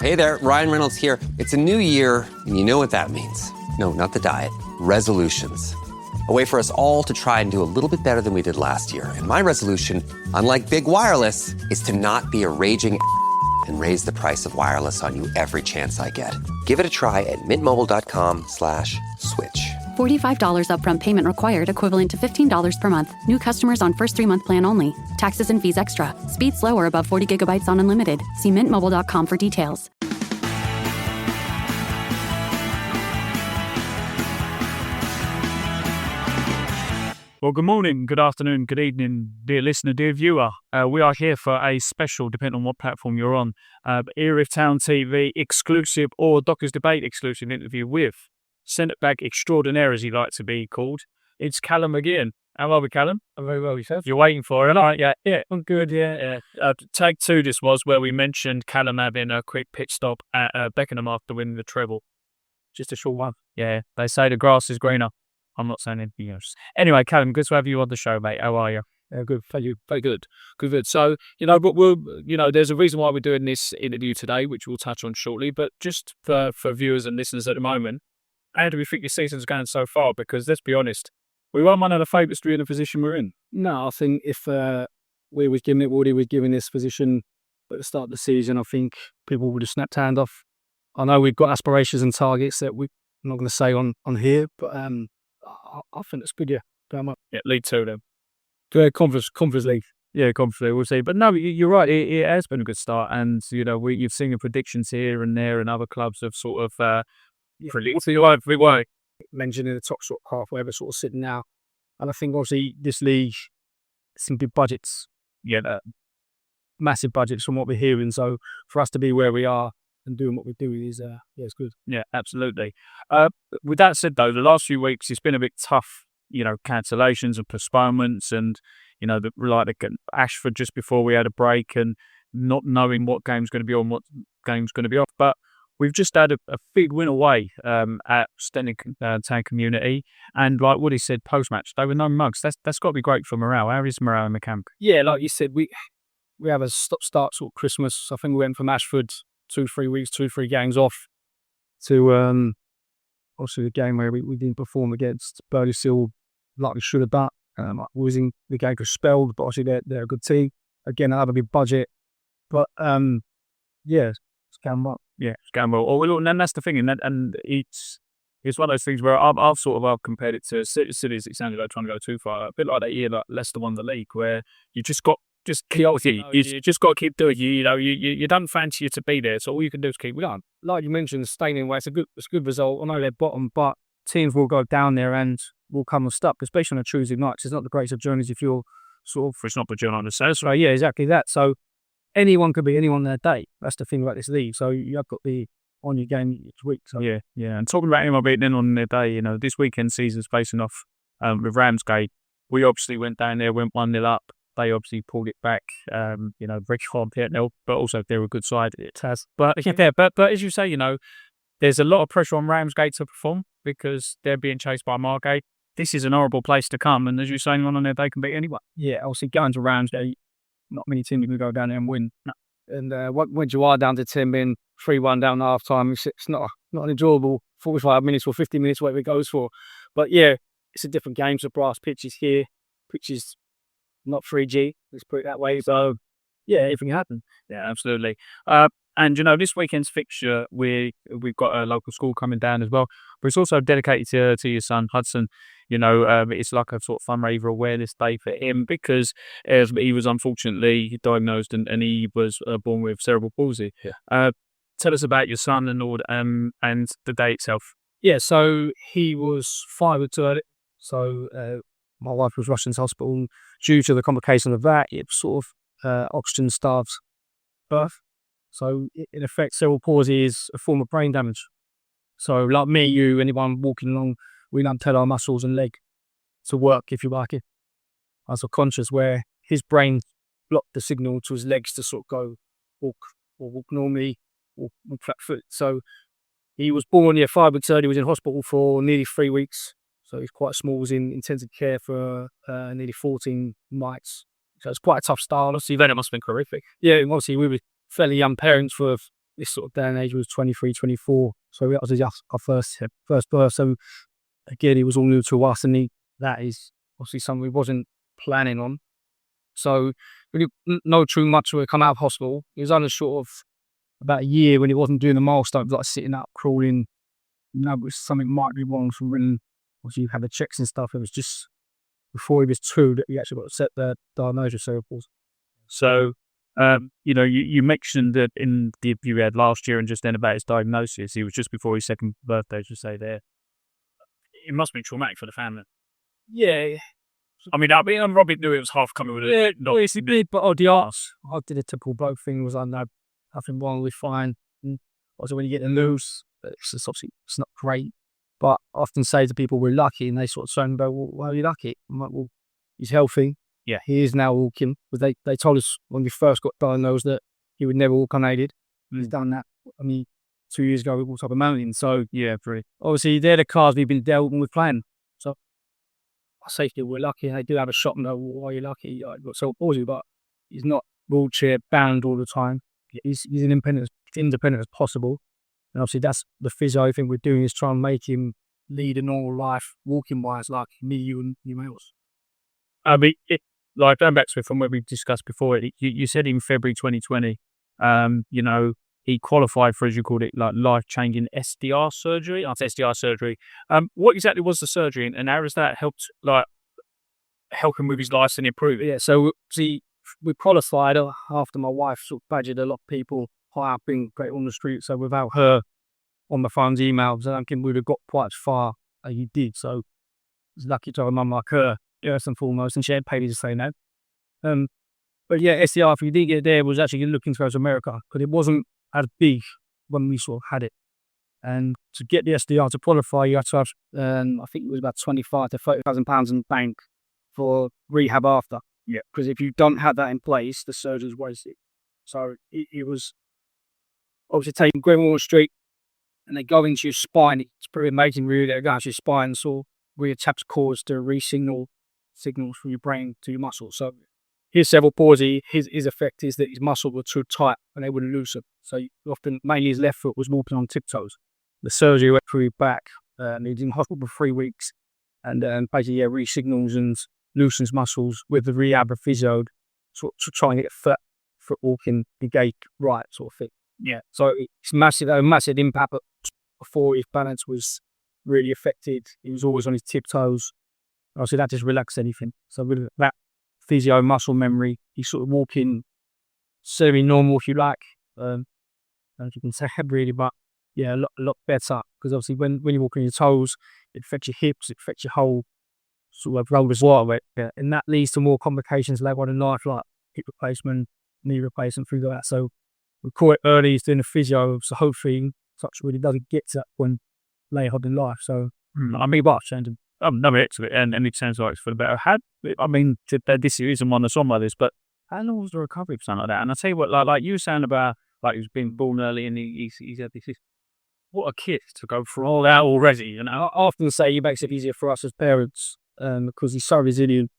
Hey there, Ryan Reynolds here. It's a new year, and you know what that means. No, not the diet. Resolutions. A way for us all to try and do a little bit better than we did last year. And my resolution, unlike big wireless, is to not be a raging and raise the price of wireless on you every chance I get. Give it a try at mintmobile.com/switch. $45 upfront payment required, equivalent to $15 per month. New customers on first 3-month plan only. Taxes and fees extra. Speed slower above 40 gigabytes on unlimited. See mintmobile.com for details. Well, good morning, good afternoon, good evening, dear listener, dear viewer. We are here for a special, depending on what platform you're on, Erith Town TV exclusive or Dockers Debate exclusive interview with centre-back extraordinaire, as he likes to be called. It's Calum McGeehan. How are we, Calum? I'm very well, yourself? You're waiting for it, aren't you? Yeah, I'm good, yeah. Tag 2 this was, where we mentioned Calum having a quick pit stop at Beckenham after winning the treble. Just a short one. Yeah, they say the grass is greener. I'm not saying anything else. Anyway, Calum, good to have you on the show, mate. How are you? Good, thank you. Very good. Good. So, but there's a reason why we're doing this interview today, which we'll touch on shortly. But just for viewers and listeners at the moment, how do we think this season's going so far? Because let's be honest, we weren't one of the favourites to be in the position we're in. No, I think if we was given it, Woody was given this position at the start of the season, I think people would have snapped hand off. I know we've got aspirations and targets that I'm not going to say on here, but I think it's good, yeah. Yeah, League 2 then. Conference League. Yeah, Conference League, we'll see. But no, you're right, it has been a good start. And, you've seen the predictions here and there, and other clubs have sort of predicted. We were mentioned in the top sort of half, where we're sort of sitting now. And I think obviously this league, some big budgets. Yeah. Massive budgets from what we're hearing. So for us to be where we are and doing what we're doing is, it's good. Yeah, absolutely. With that said, though, the last few weeks, it's been a bit tough, cancellations and postponements and, Ashford just before we had a break and not knowing what game's going to be on, what game's going to be off. But we've just had a big win away at Stenning Town Community. And like Woody said, post-match, they were no mugs. That's got to be great for morale. How is morale in the camp? Yeah, like you said, we have a stop-start sort of Christmas. I think we went from Ashford 2-3 weeks, 2-3 games off to also the game where we didn't perform against Burleysill like we should have done. Losing the game was spelled, but obviously they're a good team. Again, another big budget. But it's going well. Yeah, it's going well. And that's the thing, and it's one of those things where I've compared it to cities. It sounded like trying to go too far. A bit like that year, like Leicester won the league, where you just got keep you just got to keep doing. You don't fancy you to be there, so all you can do is keep going. Like you mentioned, staying in, it's a good result. I know they're bottom, but teams will go down there and will come unstuck, especially on a Tuesday night. It's not the greatest of journeys if you're sort of. It's not Bajul on the Saturday. Right, yeah, exactly that. So anyone could be anyone that day. That's the thing about this league. So you have got to be on your game each week. So. Yeah. And talking about anyone being in on their day, this weekend season's facing off with Ramsgate. We obviously went down there, went 1-0 up. They obviously pulled it back, very hard nil, but also they're a good side. It has. But as you say, there's a lot of pressure on Ramsgate to perform because they're being chased by Margate. This is an horrible place to come, and as you say, anyone on there, they can beat anyone. Yeah, obviously going to Ramsgate, not many teams can go down there and win. No. And when you are down to 10 men, 3-1 down at half time, it's not an enjoyable 45 minutes or 50 minutes, whatever it goes for. But yeah, it's a different game. So brass pitches here, pitches not 3G, let's put it that way. So yeah, anything can happen. Yeah, absolutely. And this weekend's fixture, we've got a local school coming down as well, but it's also dedicated to your son Hudson. It's like a sort of fundraiser awareness day for him because he was unfortunately diagnosed and he was born with cerebral palsy. Yeah. Tell us about your son and all, and the day itself. Yeah, so he was 5 or 2. So my wife was rushed into hospital due to the complication of that. It was sort of oxygen starved birth. So in effect, cerebral palsy is a form of brain damage. So like me, you, anyone walking along, we don't tell our muscles and leg to work, if you like it, as a conscious, where his brain blocked the signal to his legs to sort of go walk normally, walk flat foot. So he was born 5 weeks early, he was in hospital for nearly 3 weeks. So he's quite small, was in intensive care for nearly 14 nights. So it's quite a tough start. Obviously, then it must have been horrific. Yeah, obviously we were fairly young parents for this sort of day and age was 23, 24. So that was our first birth. So again, it was all new to us, and that is obviously something we wasn't planning on. So we didn't know too much when we come out of hospital. It was only sort of about a year when he wasn't doing the milestones, like sitting up, crawling. Something might be wrong from when you had the checks and stuff. It was just before he was 2 that we actually got set the diagnosis of cerebral palsy. So, you mentioned that in the interview we had last year and just then about his diagnosis, it was just before his second birthday, as you say there. It must have been traumatic for the family. Yeah. I mean, Robbie knew it was half coming with it. Yeah, obviously did, but I did a typical bloke thing, was I know nothing wrong, we're fine. And also when you get the news, it's not great. But I often say to people, we're lucky, and they sort of say, well, why are you lucky? I'm like, well, he's healthy. Yeah. He is now walking. But they told us when we first got diagnosed that he would never walk unaided. He's done that. 2 years ago we walked up a mountain. So yeah, obviously they're the cards we've been dealt and we're playing. So I say to people, we're lucky, and they do have a shot and go, well, why are you lucky? I've got cerebral palsy, but he's not wheelchair bound all the time. He's independent as possible. And obviously that's the physio thing we're doing, is trying to make him lead a normal life, walking wise, like me, you and you males. I mean, like going back to it from what we discussed before, you said in February 2020, he qualified for, as you called it, like life-changing SDR surgery. After SDR surgery, what exactly was the surgery, and how has that helped, help him with his life and improve it? Yeah, so see, we qualified after my wife sort of badgered a lot of people high up in Great on the Street. So without her on the phone's emails, I don't think we'd have got quite as far as you did. So I was lucky to have a mum like her, first and foremost, and she had paid to say no. But yeah, SDR, if you didn't get there, was actually looking to go to America, because it wasn't as big when we sort of had it. And to get the SDR to qualify, you had to have, I think it was about 25 to 30,000 pounds in the bank for rehab after. Yeah. Because if you don't have that in place, the surgery's wasted. So it was obviously taking Grenwell Street, and they go into your spine. It's pretty amazing, really. They go into your spine, so reattach cords to signals from your brain to your muscles. So his cerebral palsy, his effect is that his muscles were too tight and they wouldn't loosen. So often, mainly his left foot was walking on tiptoes. The surgery went through his back, and he was in hospital for 3 weeks, and basically, re-signals and loosens muscles with the rehab of physio to try and get foot walking, the gait right, sort of thing. Yeah. So it's massive, a massive impact. But before, his balance was really affected. He was always on his tiptoes. Obviously, that just relaxed anything. So with that physio muscle memory, he's sort of walking semi-normal, if you like. As you can say, really, but yeah, a lot better. Because obviously, when you walk on your toes, it affects your hips, it affects your whole sort of roll as well. Yeah. And that leads to more complications later on in life, like hip replacement, knee replacement, through that. So we call it early, he's doing a physio, so hopefully such really doesn't get to that point later on in life. So I mean, what changing? No, excellent, and it sounds like it's for the better. This isn't one that's on like this, but how long was the recovery for something like that? And I tell you what, like you were saying about, like, he was being born early and he's had this. What a kid to go through all that already, you know. I often say he makes it easier for us as parents, because he's so resilient.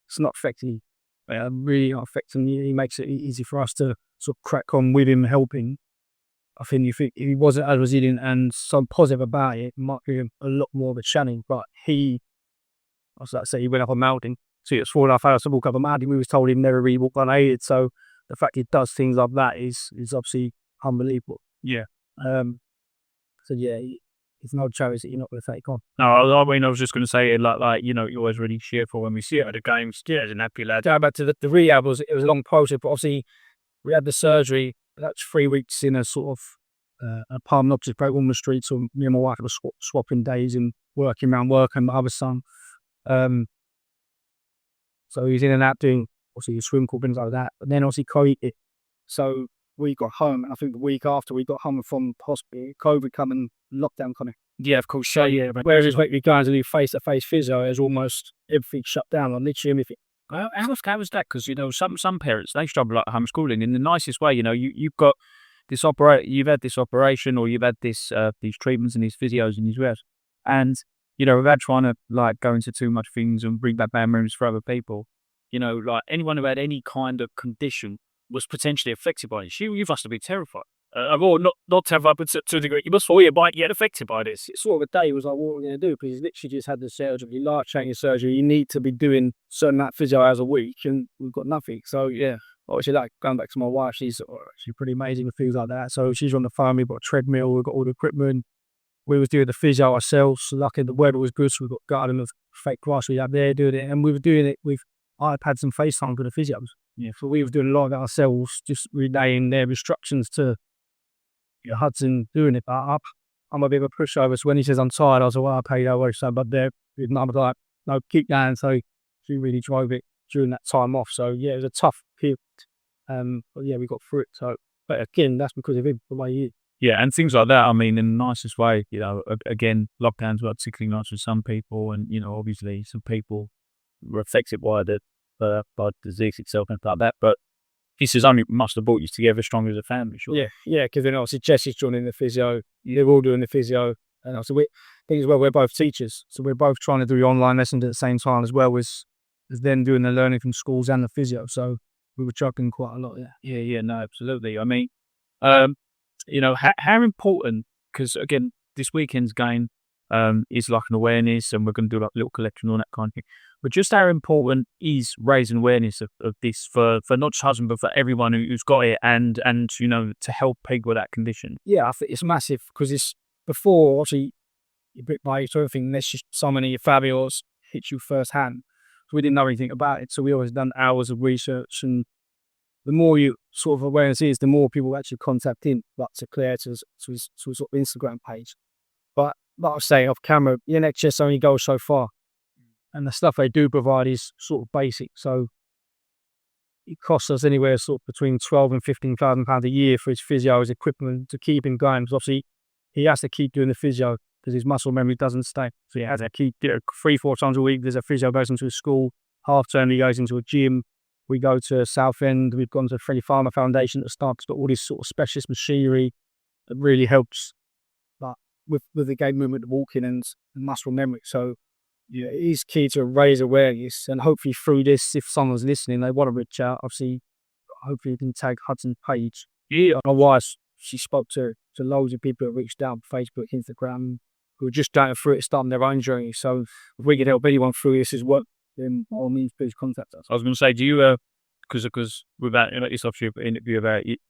It's not affecting, really not affecting. He makes it easy for us to sort of crack on with him, helping. I think if he wasn't as resilient and so positive about it, it might be a lot more of a challenge. But I was like to say, he went up a mountain. So it was 4.5 hours to walk up a mountain. We was told he'd never really walk unaided. So the fact he does things like that is obviously unbelievable. Yeah. So yeah, it's no challenge that you're not going to take on. No, I mean, I was just going to say, like you're always really cheerful when we see it at the games. Yeah, as an happy lad. Going back to the rehab, it was a long process, but obviously we had the surgery. That's 3 weeks in a sort of apartment opposite Great on the Street. So me and my wife were swapping days and working around work and my other son. So he's in and out doing obviously swim pool, things like that. But then obviously COVID. So we got home, and I think the week after we got home from hospital, COVID coming, lockdown coming. Yeah, of course. So yeah, whereas we going to do face-to-face physio, there's almost everything shut down on literally everything. How was that? Because some parents, they struggle like homeschooling in the nicest way. You've got this you've had this operation, or you've had this these treatments and these physios and these reps, and without trying to like go into too much things and bring back bad memories for other people, like anyone who had any kind of condition was potentially affected by it. You must have been terrified. or not to have up to a degree. You must feel you might get affected by this. It's sort of a day was like, what we're going to do? Because he's literally just had the surgery, life-changing surgery. You need to be doing certain amount of physio hours a week, and we've got nothing. So, yeah, obviously, like, going back to my wife, she's pretty amazing with things like that. So she's on the farm, we've got a treadmill, we've got all the equipment. We was doing the physio ourselves. So luckily, the weather was good, so we've got a garden of fake grass we have there doing it. And we were doing it with iPads and FaceTime for the physios. Yeah, so we were doing a lot of it ourselves, just relaying their instructions to Hudson doing it. But I'm a bit of a pushover, so when he says I'm tired, I was like, well, I paid over so, but there, I'm like, no, keep going. So she really drove it during that time off. So yeah, it was a tough period. But yeah, we got through it. So, but again, that's because of him, the way he is. Yeah, and things like that. I mean, in the nicest way, again, lockdowns were particularly nice for some people, and obviously some people were affected by the disease itself and stuff like that. But this has only must have brought you together stronger as a family, sure. Yeah, because then obviously Jesse's joining the physio. They're all doing the physio, and also we're both teachers, so we're both trying to do the online lessons at the same time as well as then doing the learning from schools and the physio. So we were juggling quite a lot. Yeah, no, absolutely. I mean, how important? Because again, this weekend's game is like an awareness, and we're going to do like a little collection on that kind of thing. But just how important is raising awareness of this for not just Hudson, but for everyone who's got it, and to help people with that condition? Yeah, I think it's massive because it's before obviously you bit by each other thing. Unless someone in your family or hits you firsthand, so we didn't know anything about it. So we always done hours of research, and the more you sort of awareness is, the more people actually contact him, like to Claire, to his sort of Instagram page. But like I say, off camera, the NHS only goes so far. And the stuff they do provide is sort of basic. So it costs us anywhere sort of between £12,000 and £15,000 a year for his physio, his equipment to keep him going. Because obviously he has to keep doing the physio because his muscle memory doesn't stay. So he has to keep 3-4 times a week. There's a physio goes into a school. Half term he goes into a gym. We go to Southend. We've gone to Freddie Farmer Foundation at start. It's got all this sort of specialist machinery that really helps. But with the game movement, the walking and muscle memory. So yeah, it is key to raise awareness, and hopefully through this, if someone's listening, they want to reach out. Obviously, hopefully you can tag Hudson's page. Yeah, my wife, she spoke to loads of people who reached out on Facebook, Instagram, who are just going through it, starting their own journey. So if we can help anyone through this as well, then by all means, please contact us. I was going to say, do you because with that, this opportunity interview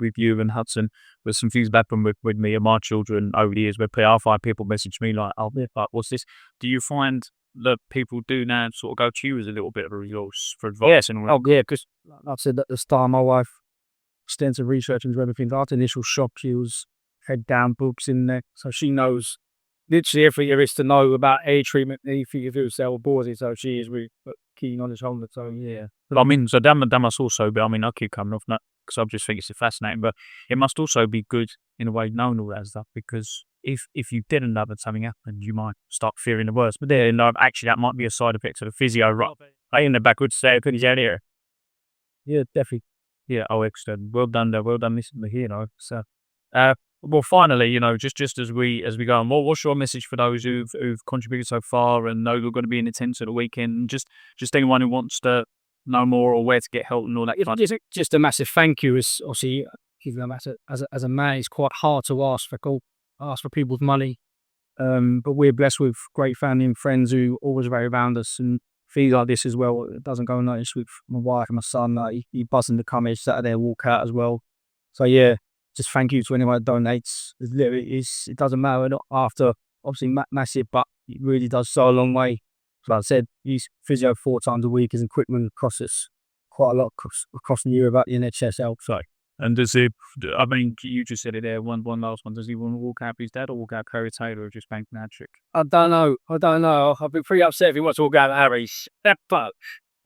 with you and Hudson, there's some things that happened with me and my children over the years where PR5 people message me like, oh, what's this? Do you find that people do now sort of go to you as a little bit of a resource for advice? Yeah, because like I said at the start, my wife extensive research into everything. After initial shock, she was head down books in there, so she knows literally everything there is to know about a treatment, anything you do cerebral palsy. So she is really keen on this whole. So yeah, I mean, so that must also be. I mean, I keep coming off that because I just think it's fascinating, but it must also be good in a way knowing all that stuff, because if you didn't know that something happened, you might start fearing the worst. But then, actually, that might be a side effect of the physio. Right? I in the backwards say, "Could you here?" Yeah, definitely. Yeah. Oh, excellent. Well done, there. Well done, listening here. So, well, finally, just as we go on, what's your message for those who've contributed so far and know they're going to be in attendance at the weekend? Just anyone who wants to know more or where to get help and all that. Just a massive thank you. Is obviously, as a man, it's quite hard to ask for people's money, but we're blessed with great family and friends who always very around us, and things like this as well. It doesn't go unnoticed with my wife and my son. He buzzing to come each Saturday and walk out as well. So yeah, just thank you to anyone that donates. It doesn't matter, not after obviously massive, but it really does so a long way. So like I said, use physio 4 times a week. His equipment costs us quite a lot, costing you about the NHS help. So. And does he, I mean, you just said it there, one last one. Does he want to walk out with his dad or walk out Harry Taylor or just bank Patrick? I don't know. I've been pretty upset if he wants to walk out Harry. But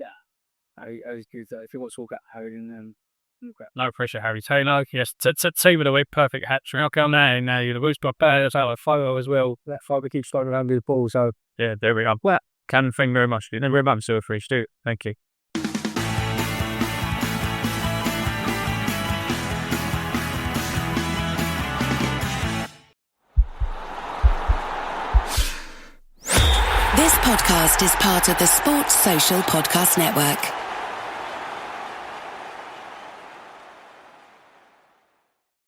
yeah, Harry's good though. If he wants to walk out Harry, then no pressure, Harry Taylor. Yes, team of the week, perfect hat trick. I'll come now. You're the boost by That's a photo as well. That photo keeps starting around with the ball. So yeah, there we go. Well, Calum, thank you very much. Thank you very much, Silver Free Stu. Thank you. This podcast is part of the Sports Social Podcast Network.